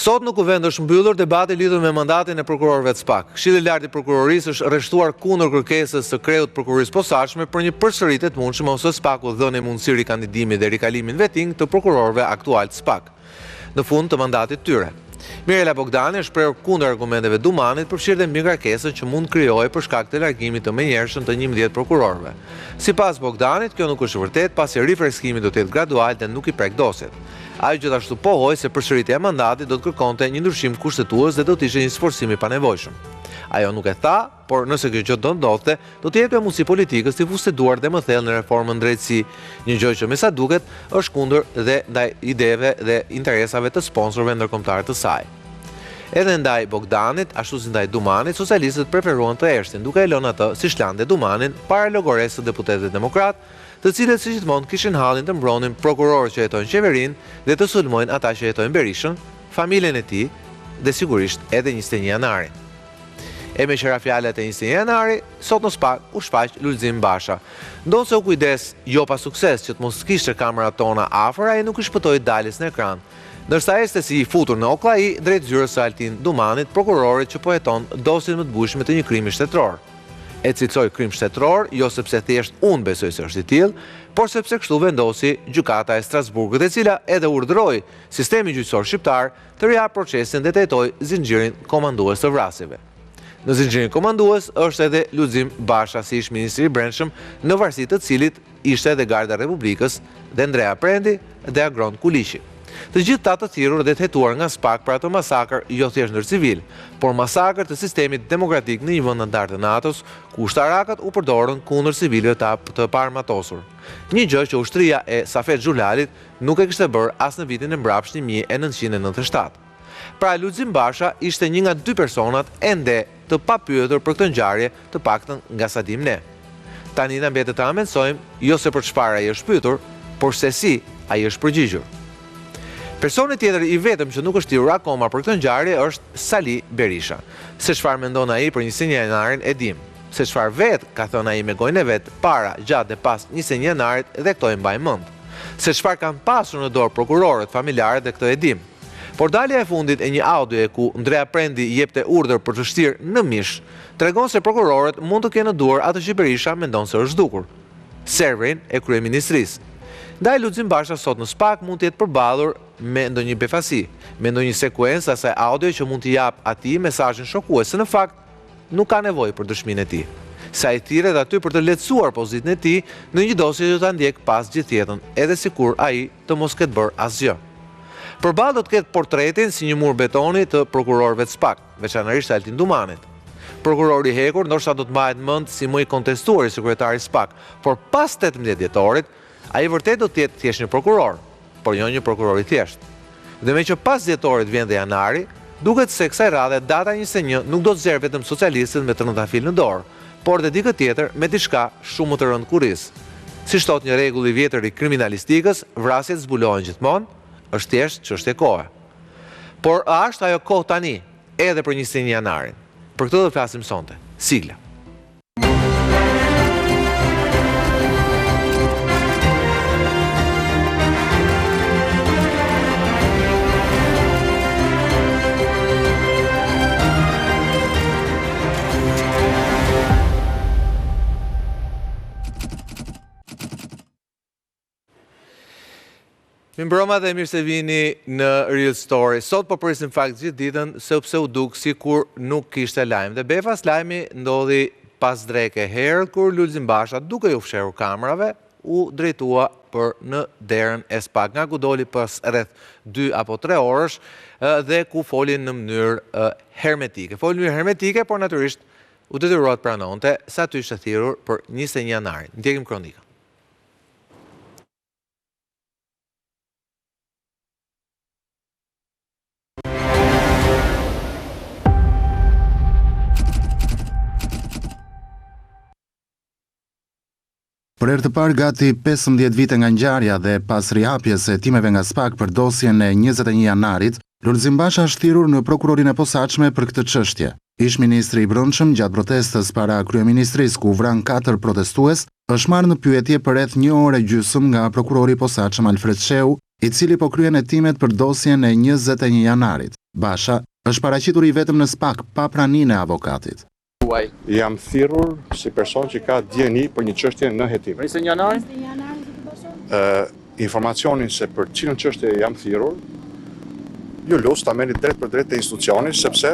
Sot në kuvend është mbyllur debati lidhur me mandatin e prokurorëve të SPAK. Këshilli i Lartë i Prokurorisë është arrestuar kundër kërkesës së kreut të prokurorisë posaçme për një përsëritje të mundshme ose SPAK-u dhënë mundësi rikandidimit dhe rikalimin vetting të prokurorëve aktual të SPAK në fund të mandatit të tyre. Mirela Bogdani është shprehur kundër argumenteve Dumanit përfshirë dhe mbi ngarkesën që mund krijohej për shkak të largimit të menjëhershëm të 11 prokurorëve. Sipas Bogdanit, kjo nuk është e vërtetë pasi rifreskimi do të jetë gradual dhe nuk i prek dosjet. Ai gjithashtu pohoi se përsëritja e mandatit do të kërkonte një ndryshim kushtetues dhe do të ishte një sforcim i panevojshëm. Ajo nuk e tha, por nëse kjo gjë do ndodhte, do të jepte mundësi politikës të fusteduar dhe më thellë në reformën drejtësi, një gjë që me sa duket është kundër dhe ndaj ideve dhe interesave të sponsorëve ndërkombëtar të saj. Edhe ndaj Bogdanit, ashtu si ndaj Dumanit, socialistët preferuan të ershtin, duke e lënë atë si shlande Dumanin para llogaresë së deputetëve demokrat, të cilët si gjithmonë kishin hallin të mbronin prokurorët që jetojnë qeverinë dhe të sulmojnë ata që jetojnë Berishën, familjen e tij dhe sigurisht edhe 21 janarin. E me qëra fjalët e 21 janari, sot në SPAK u shfaq Lulzim Basha. Ndonë se u kujdes jo pa sukses që të mos kishte kamerat tona afër, ai nuk i shpëtoi daljes në ekran. Ndërsa este si i futur në Oklai drejt zyrës së Altin Dumanit, prokurorit që po heton dosjen më të bujshme të një krimi shtetëror. E cilësoj krim shtetëror, jo sepse thjesht unë besoj se është i tillë, por sepse kështu vendosi gjykata e Strasburgut, e cila edhe urdhëroi sistemi gjyqësor shqiptar të rijap procesin dhe të hetojë zinxhirin komandues të vrasjeve. Në zinxhirin komandues është edhe Lulzim Basha si ish ministri i brendshëm, në varësi të cilit ishte edhe Garda e Republikës dhe Ndrea Prendi dhe Agron Kuliqi. Të gjithë ta të thirrur dhe të hetuar nga SPAK për atë masakër jo thjesht ndër civil, por masakër të sistemit demokratik në një vend antar të NATO-s, ku ushtarakët u përdorën kundër civilëve të paarmatosur. Një gjë që ushtria e Safet Xhulalit nuk e kishte bërë as në vitin e mbrapsht 1997. Pra Lulzim Basha ishte një nga dy personat ende të papyetur për këtë ngjarje, të paktën nga sa dim ne. Tani na mbetet ta mençojmë jo se për çfarë ai është pyetur, por se si ai është përgjigjur. Personi tjetër i vetëm që nuk është thirrur akoma për këtë ngjarje është Sali Berisha. Se çfarë mendon ai për 21 janarin e dim. Se çfarë vet ka thënë ai me gojën e vet para, gjatë dhe pas 21 janarit dhe këto e mbaj mend. Se çfarë kanë pasur në dorë prokurorët, familjarët dhe këto e dim. Por dalja e fundit e një audioje ku Ndrea Prendi jepte urdhër për të shtirë në mish, tregon se prokurorët mund të kenë në duar atë që Berisha mendon se është dukur, serverin e kryeministrisë. Ndaj Lulzim Basha sot në SPAK mund të jetë përballur me ndonjë befasi, me ndonjë sekuencë asaj audio që mund t'i jap atij mesazhin shokues se në fakt nuk ka nevojë për dëshminë e tij. Sa i thirret aty për të lehtësuar pozitën e tij në një dosje që ta ndjek pas gjithjetën, edhe sikur ai të mos ketë bërë asgjë. Përballë do të ketë portretin si një mur betoni të prokurorëve të SPAK, veçanërisht Altin Dumanit. Prokurori i hekur ndoshta do të mbahet mend si më i kontestuar i sekretari SPAK, por pas 18 dhjetorit, ai vërtet do të jetë thjesht një prokuror, por jo një prokuror i thjesht. Dhe me që pas dhjetorit vjen dhe janari, duket se kësaj radhe data 21 nuk do të zgjerë vetëm socialistët me trëndafil në dorë, por dhe dikë tjetër me diçka shumë më të rënd kuris. Si shtot një rregull i vjetër i kriminalistikës, vrasjet zbulohen gjithmonë, është thjesht çështje kohe. Por a është ajo kohë tani, edhe për 21 janarin? Për këtë do të flasim sonte. Sigla. Mirëmbrëma dhe mirë se vini në Real Story. Sot po presim fakt gjithë ditën sepse u duk sikur nuk kishte lajm. Dhe befas lajmi ndodhi pas dreke herë kur Lulzim Basha, duke u fshehur kamerave, u drejtua për në derën e SPAK, nga ku doli pas rreth 2 apo 3 orësh dhe ku folin në mënyrë hermetike. Folin në mënyrë hermetike, por natyrisht u detyruat pranonte se aty ishte thirrur për 21 janarin. Ndjekim kronikën. Për herë të parë gati 15 vite nga ngjarja dhe pas rihapjes së hetimeve nga SPAK për dosjen e 21 janarit, Lulzim Basha është thirrur në prokurorinë e posaçme për këtë çështje. Ish ministri i brendshëm gjatë protestës para kryeministrisë ku vran 4 protestues, është marrë në pyetje për rreth 1 orë e gjysmë nga prokurori i posaçëm Alfred Sheu, i cili po kryen hetimet për dosjen e 21 janarit. Basha është paraqitur i vetëm në SPAK pa praninë e avokatit. Jam thirrur si person që ka dieni për një çështje në hetim. Informacionin se për cilën çështje jam thirrur, ju lutem ta merrni drejt për drejt te institucioni, sepse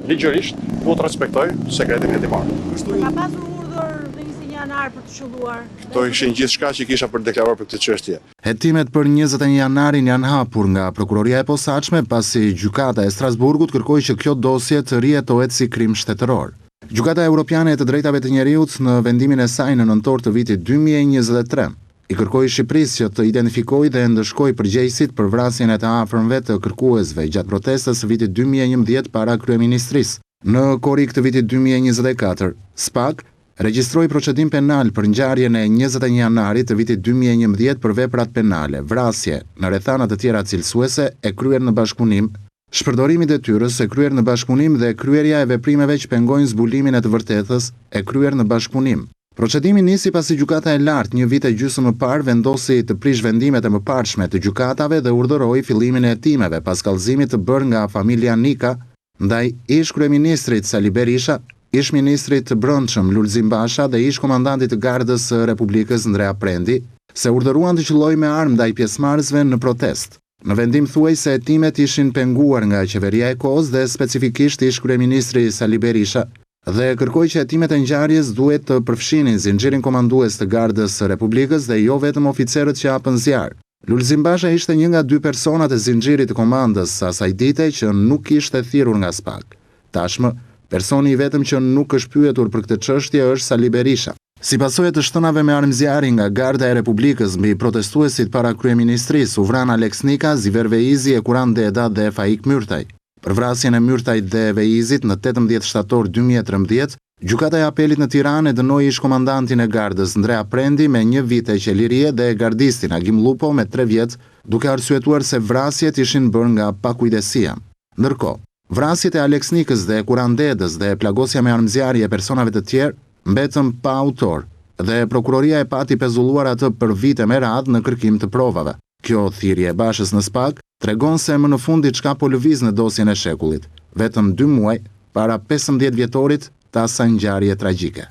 ligjërisht duhet të respektoj sekretin hetimor. Ka pasur urdhër në 21 janar për të shëlluar. Kto ishin gjithçka që kisha për të deklaruar për këtë çështje. Hetimet për 21 janarin janë hapur nga prokuroria e posaçme pasi gjykata e Strasburgut kërkoi që kjo dosje të rihetohet si krim shtetëror. Gjykata Evropiane e të Drejtave të Njeriut në vendimin e saj në nëntor të vitit 2023 i kërkoi Shqipërisë që të identifikojë dhe ndëshkojë përgjegjësit për vrasjen e të afërmve të kërkuesve gjatë protestës së vitit 2011 para kryeministrisë. Në korrik të vitit 2024, SPAK regjistroi procedim penal për ngjarjen e 21 janarit të vitit 2011 për veprat penale, vrasje në rrethana të tjera cilësuese e kryer në bashkëpunim, shpërdorimi i detyrës e kryer në bashkëpunim dhe kryerja e veprimeve që pengojnë zbulimin e të vërtetës e kryer në bashkëpunim. Procedimi nisi pasi gjykata e lartë një vit e gjysmë më parë vendosi të prish vendimet e mëparshme të gjykatave dhe urdhëroi fillimin e hetimeve pas kallëzimit të bërë nga familja Nika ndaj ish kryeministrit Sali Berisha, ish ministrit të brendshëm Lulzim Basha dhe ish komandantit të Gardës së Republikës Ndrea Prendi, se urdhëruan të qellojë me armë ndaj pjesëmarrësve në protestë. Në vendim thuaj se hetimet ishin penguar nga qeveria e kohës dhe specifikisht ish kryeministri Sali Berisha, dhe kërkoi që hetimet e ngjarjes duhet të përfshinin zinxhirin komandues të Gardës së Republikës dhe jo vetëm oficerët që hapën zjarr. Lulzim Basha ishte një nga 2 personat e zinxhirit të komandës asaj dite që nuk ishte thirrur nga SPAK. Tashmë, personi i vetëm që nuk është pyetur për këtë çështje është Sali Berisha. Si pasojë të shtënave me armëzjarri nga Garda e Republikës mbi protestuesit para kryeministrisë, u vran Alex Nika, Ziver Veizi e Kuran Deda dhe Faik Myrtaj. Për vrasjen e Myrtajt dhe Veizit në 18 shtator 2013, gjykata e apelit në Tiranë e dënoi ish komandantin e Gardës Ndrea Prendi me 1 vit e qelirie dhe gardistin Agim Lupo me 3 vjet, duke arsyetuar se vrasjet ishin bërë nga pakujdesia. Ndërkohë, vrasjet e Alex Nikës dhe Kuran Dedës dhe plagosja me armëzjarje e personave të tjerë mbetën pa autor dhe prokuroria e pati pezulluar atë për vite me radhë në kërkim të provave. Kjo thirrje e Bashës në SPAK tregon se më në fund diçka po lëviz në dosjen e shekullit, vetëm 2 muaj para 15 vjetorit të asaj ngjarje tragjike.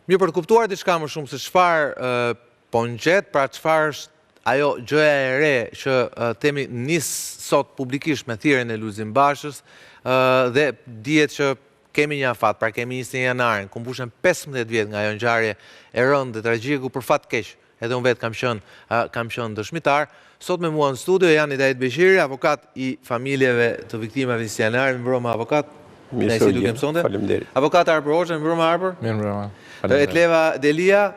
Mirë, për të kuptuar diçka më shumë se çfarë po ngjet, pra çfarë është ajo gjëja e re që temi nis sot publikisht me thirrjen e Lulzim Bashës dhe dihet që kemi një afat, pra kemi 21 janarin, ku mbushen 15 vjet nga ajo ngjarje e rëndë dhe tragjike ku për fat keq, edhe unë vetë kam qenë dëshmitar. Sot me mua në studio janë Hidayet Beqiri, avokat i familjeve të viktimave 21 janarit, mbroma avokat. Faleminderit. Avokat Arber Hoxha, mbroma Arber. Mirëmbrëma. Etleva Delia,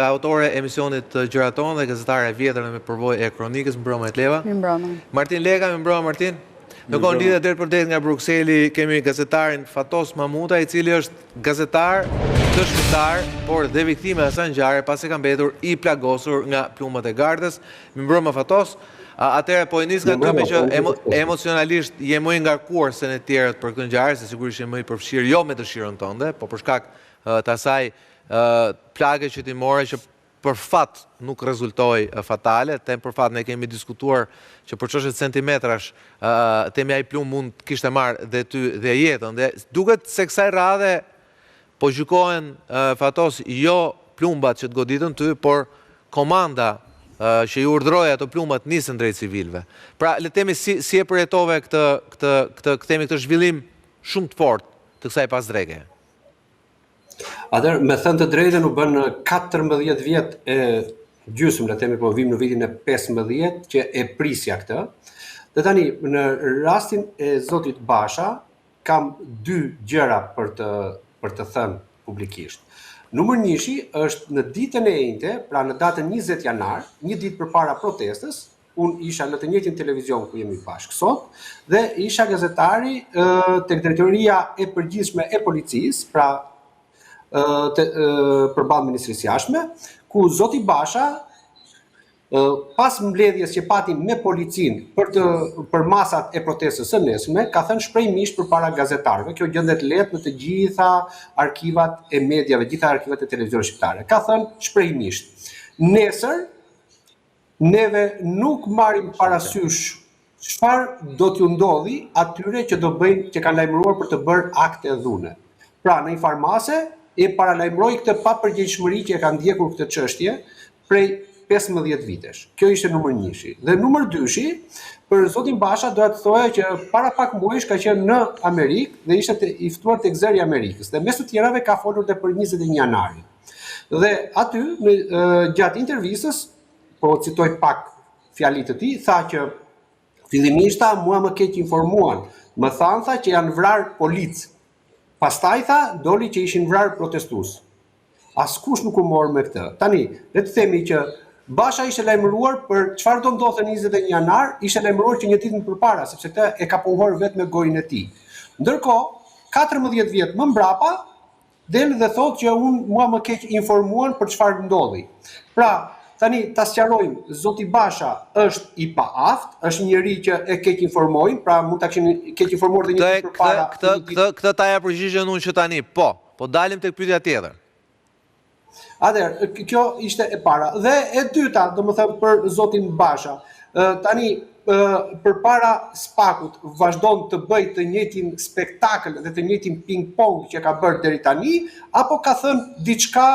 autore e emisionit Gjëraton dhe gazetare e vjetër me përvojë e kronikës, mbroma Etleva. Mirëmbrëma. Martin Leka, mbroma Martin. Në kohën lidhe drejt për drejt nga Brukseli kemi gazetarin Fatos Mamuta, i cili është gazetar, dëshmitar, por dhe viktime e asaj ngjarje pasi ka mbetur i plagosur nga plumbat e Gardës. Mbroma Fatos. Atëherë po i nis nga këtu që emocionalisht je më i ngarkuar se ne tjerët për këtë ngjarje, se sigurisht je më i përfshirë jo me dëshirën tënde, po për shkak të asaj plagë që ti more që për fat nuk rezultoi fatale, për fat ne kemi diskutuar që për çështje centimetrash temi ai plumb mund të kishte marrë dhe ty dhe jetën. Dhe duket se kësaj radhe po gjykohen Fatos jo plumbat që të goditën ty, por komanda që i urdhroi ato plumbat nisën drejt civilëve. Pra le të themi si e përjetove këtë zhvillim shumë të fortë të kësaj pasdreke. Atëherë, me thënë të drejtën u bën 14 vjet e gjysmë, le të themi po vim në vitin e 15 që e prisja këtë. Dhe tani në rastin e zotit Basha kam 2 gjëra për të thënë publikisht. Numër 1 është në ditën e njëjtë, pra në datën 20 janar, një ditë përpara protestës, unë isha në të njëjtin televizion ku jemi bashkë sot, dhe isha gazetari tek drejtoria e përgjithshme e policisë, pra përballë Ministrisë Jashtme, ku zoti Basha pas mbledhjes që patim me policinë për masat e protestës së nesërme, ka thënë shprehmisht përpara gazetarëve, kjo gjendet lehtë në të gjitha arkivat e mediave, gjitha arkivat e televizionit shqiptare. Ka thënë shprehmisht: nesër neve nuk marrim parasysh çfarë do t'ju ndodhi atyre që do bëjnë, që kanë lajmëruar për të bërë akte dhune. Pra, në një farmase e paralajmëroi këtë papërgjegjshmëri që e ka ndjekur këtë çështje prej 15 vitesh. Kjo ishte numër 1-shi. Dhe numër 2-shi, për zotin Basha doja të thoja që para pak muajsh ka qenë në Amerikë dhe ishte i ftuar tek zëri i Amerikës. Dhe mes të tjerave ka folur edhe për 21 janarin. Dhe aty gjatë intervistës, po citoj pak fjalit të tij, tha që fillimisht mua më keq informuan, më thanë tha që janë vrarë policë. Pastaj tha doli që ishin vrarë protestues. Askush nuk u mor me këtë. Tani, le të themi që Basha ishte lajmëruar për çfarë do ndodhte në 21 janar, ishte lajmëruar që një ditë më përpara, sepse këtë e ka pohor vetëm me gojën e tij. Ndërkohë, 14 vjet më mbrapa, del dhe thotë që mua më keq informuan për çfarë ndodhi. Pra, tani ta sqarojmë, zoti Basha është i paaft, është njëri që e keq informojnë, pra mund ta kishin keq informuar dhe një ditë përpara. Këtë ta ja përgjigjen unë që tani, po dalim tek pyetja tjetër. Atëherë, kjo ishte e para. Dhe e dyta, domethënë për zotin Basha, tani përpara SPAK-ut vazhdon të bëjë të njëjtin spektakël dhe të njëjtin ping-pong që ka bërë deri tani, apo ka thënë diçka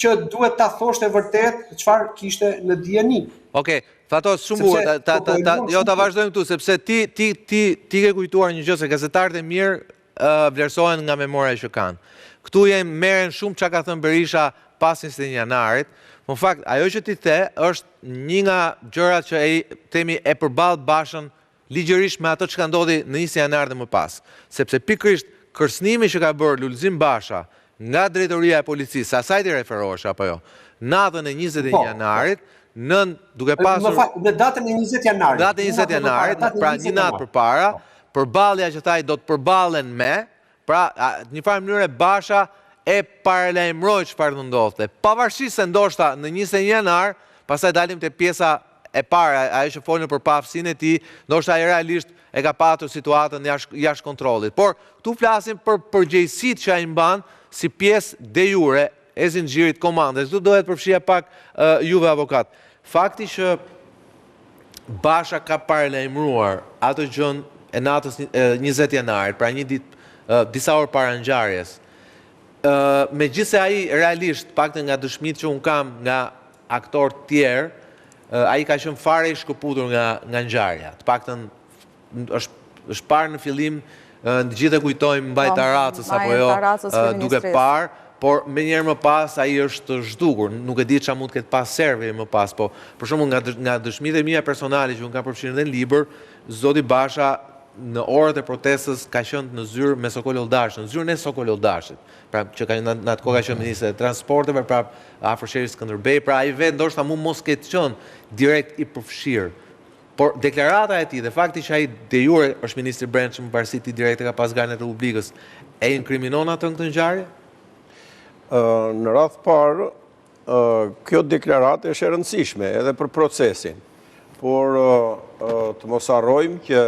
që duhet ta thoshte vërtet çfarë kishte në dieni? Okej, Fatos, shumë bukur, jo ta vazhdojmë këtu, sepse ti ke kujtuar një gjë se gazetarët e mirë vlerësohen nga memoria që kanë. Këtu merren shumë çka ka thënë Berisha pas 21 janarit. Në fakt, ajo që ti the është një nga gjërat që e përballë Bashën ligjërisht me ato që ka ndodhi në 20 janar dhe më pas. Sepse pikërisht kërcënimi që ka bërë Lulzim Basha nga drejtoria e policisë, asaj ti referohesh apo jo, natën e 21 janarit, duke pasur në datën e 20 janarit. Datën e 20 janarit, pra një natë përpara, përballja që thaj do të përballen me, pra në një farë mënyrë Basha e paralajmëroi çfarë do ndodhte. Pavarësisht se ndoshta në 21 janar, pastaj dalim te pjesa e parë, ajo që folën për paaftësinë e tij, ndoshta ai realisht e ka patur situatën jashtë kontrollit. Por këtu flasim për përgjegjësitë që ai mban si pjesë de jure e zinxhirit komandës. Këtu dohet përfshija pak juve avokat. Fakti që Basha ka paralajmëruar atë gjën e natës 20 janarit, pra një ditë disa orë para ngjarjes. Megjithse ai realisht, paktën nga dëshmitë që un kam nga aktorë tjerë, ai ka qenë fare i shkëputur nga ngjarja. Të paktën është parë në fillim, të gjithë e kujtojmë Mbaj Taracës apo jo, duke parë, por me njerë më pas ai është zhdukur. Nuk e di çfarë mund të ketë pas serve më pas, po për shembull nga dëshmitë e mia personale që un kam përfshirë në libër, zoti Basha në orët e protestës ka qenë në zyrë me Sokol Oldash, në zyrën e Sokol Oldashit, pra që në atë kohë ka qenë ministri i transporteve, pra afër Sherit Skënderbej, pra ai vetë ndoshta mund mos ketë qenë direkt i përfshirë. Por deklarata e tij dhe fakti që ai de jure është ministri i brendshëm, pavarësisht ti direkte ka pas garën e Republikës, e inkriminon atë në këtë ngjarje? Në radhë parë, kjo deklaratë është e rëndësishme edhe për procesin, por të mos harrojmë që